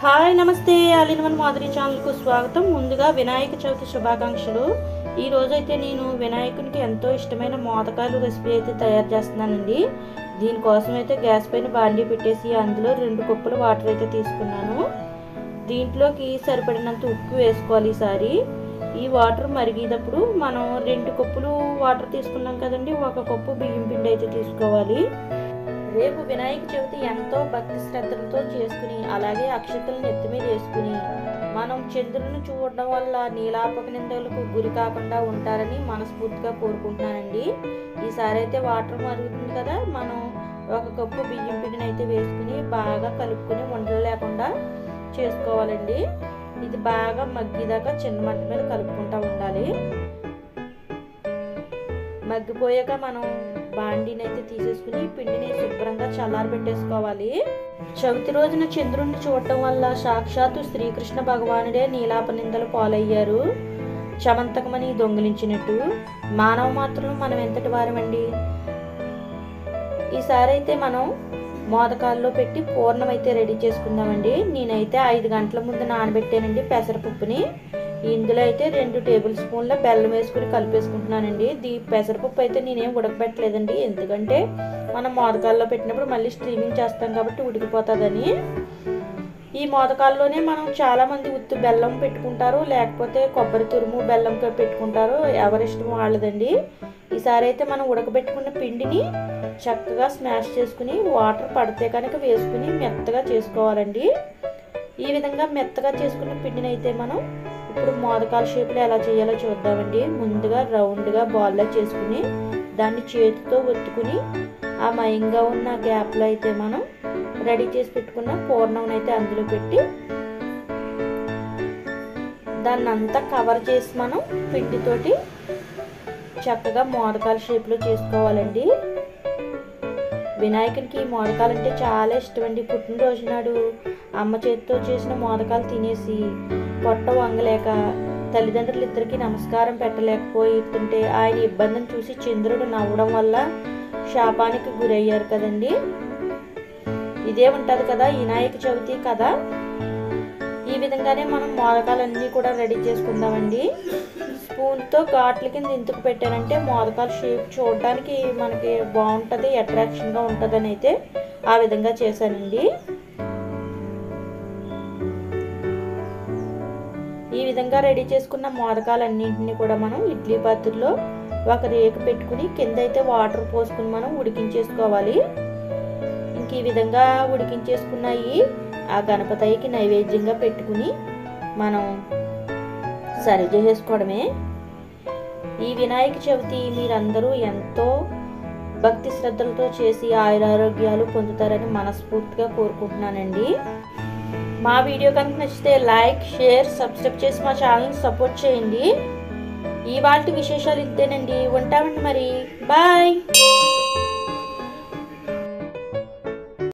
Hi నమస్తే all in one Madhuri ఛానల్కు స్వాగతం. ముందుగా వినాయక చవితి శుభాకాంక్షలు. ఈ రోజైతే నేను వినాయకునికి ఎంతో ఇష్టమైన మోదకాలు రెసిపీ అయితే తయారు చేస్తున్నానండి. దీనికోసం అయితే గ్యాస్ పైన బాండీ పెట్టేసి అందులో 2 కప్పుల వాటర్ అయితే తీసుకున్నాను. దీంట్లోకి సరిపడినంత ఉప్పు వేసుకోవాలి. ఈసారి ఈ వాటర్ మరిగేటప్పుడు మనం 2 కప్పులు వాటర్ తీసుకున్నాం కదండి, 1 కప్పు బియ్యం పిండి అయితే తీసుకోవాలి. రేపు వినాయక చవితి ఎంతో భక్తి శ్రద్ధలతో చేసుకుని అలాగే అక్షతలను నెత్తి మీద వేసుకుని మనం చంద్రుని చూడడం వల్ల నీలాపక నిందలకు గురి కాకుండా ఉంటారని మనస్ఫూర్తిగా కోరుకుంటున్నానండి. ఈసారి అయితే వాటర్ మరుగుతుంది కదా, మనం 1 కప్పు బియ్యం పిండిని అయితే వేసుకుని బాగా కలుపుకొని ఉండలు లేకుండా చేసుకోవాలండి. ఇది బాగా మగ్గిదాకా చిన్న మంట మీద కలుపుకుంటూ ఉండాలి. మగ్గిపోయాక మనం బాండీని అయితే తీసేసుకుని పిండిని శుభ్రంగా చల్లారబెట్టేసుకోవాలి. చవితి రోజున చంద్రుడిని చూడటం వల్ల సాక్షాత్తు శ్రీకృష్ణ భగవానుడే నీలాప నిందలు పాలయ్యారు. చమంతకమని దొంగిలించినట్టు మానవ మాత్రం మనం ఎంతటి వారమండి. ఈసారి అయితే మనం మోదకాల్లో పెట్టి పూర్ణం అయితే రెడీ చేసుకుందామండి. నేనైతే 5 గంటల ముందు నానబెట్టానండి పెసరపప్పుని. ఇందులో అయితే 2 టేబుల్ స్పూన్ల బెల్లం వేసుకుని కలిపేసుకుంటున్నానండి. పెసరపప్పు అయితే నేనేం ఉడకబెట్టలేదండి, ఎందుకంటే మనం మోదకాల్లో పెట్టినప్పుడు మళ్ళీ స్ట్రీమింగ్ చేస్తాం కాబట్టి ఉడికిపోతుందని. ఈ మోదకాల్లోనే మనం చాలామంది ఉత్తు బెల్లం పెట్టుకుంటారు, లేకపోతే కొబ్బరి తురుము బెల్లంతో పెట్టుకుంటారు, ఎవరిష్టం వాళ్ళదండి. ఈసారి అయితే మనం ఉడకబెట్టుకున్న పిండిని చక్కగా స్మాష్ చేసుకుని వాటర్ పడితే కనుక వేసుకుని మెత్తగా చేసుకోవాలండి. ఈ విధంగా మెత్తగా చేసుకున్న పిండిని అయితే మనం ఇప్పుడు మోదకాల షేప్లో ఎలా చేయాలో చూద్దామండి. ముందుగా రౌండ్గా బాల్లా చేసుకుని దాన్ని చేతితో ఒత్తుకుని ఆ మయంగా ఉన్న గ్యాప్లో అయితే మనం రెడీ చేసి పెట్టుకున్న పూర్ణం అయితే అందులో పెట్టి దాన్ని అంతా కవర్ చేసి మనం పిండితోటి చక్కగా మోదకాల షేప్లో చేసుకోవాలండి. వినాయకునికి ఈ మోదకాలు అంటే చాలా ఇష్టం అండి. పుట్టినరోజు నాడు అమ్మ చేతితో చేసిన మోదకాలు తినేసి పొట్ట వంగలేక తల్లిదండ్రులు ఇద్దరికి నమస్కారం పెట్టలేకపోతుంటే ఆయన ఇబ్బందిని చూసి చంద్రుడు నవ్వడం వల్ల శాపానికి గురయ్యారు కదండి. ఇదే ఉంటుంది కదా వినాయక చవితి కదా. ఈ విధంగానే మనం మోదకాలన్నీ కూడా రెడీ చేసుకుందామండి. స్పూన్తో ఘాట్ల కింద ఇంతుకు పెట్టానంటే మోదకాల షేప్ చూడడానికి మనకి బాగుంటుంది, అట్రాక్షన్గా ఉంటుందని అయితే ఆ విధంగా చేశానండి. ఈ విధంగా రెడీ చేసుకున్న మోదకాలన్నింటినీ కూడా మనం ఇడ్లీ పాత్రలో ఒక రేకు పెట్టుకుని కింద అయితే వాటర్ పోసుకుని మనం ఉడికించేసుకోవాలి. ఇంక ఈ విధంగా ఉడికించేసుకున్నాయి ఆ గణపతికి నైవేద్యంగా పెట్టుకుని మనం సర్వ్ చేసుకోవడమే. ఈ వినాయక చవితి మీరందరూ ఎంతో భక్తి శ్రద్ధలతో చేసి ఆయురారోగ్యాలు పొందుతారని మనస్ఫూర్తిగా కోరుకుంటున్నానండి. మా వీడియో కనుక నచ్చితే లైక్, షేర్, సబ్స్క్రైబ్ చేసి మా ఛానల్ని సపోర్ట్ చేయండి. ఇవాల్టి విశేషాలు ఇంతేనండి. ఉంటామండి మరి. బాయ్.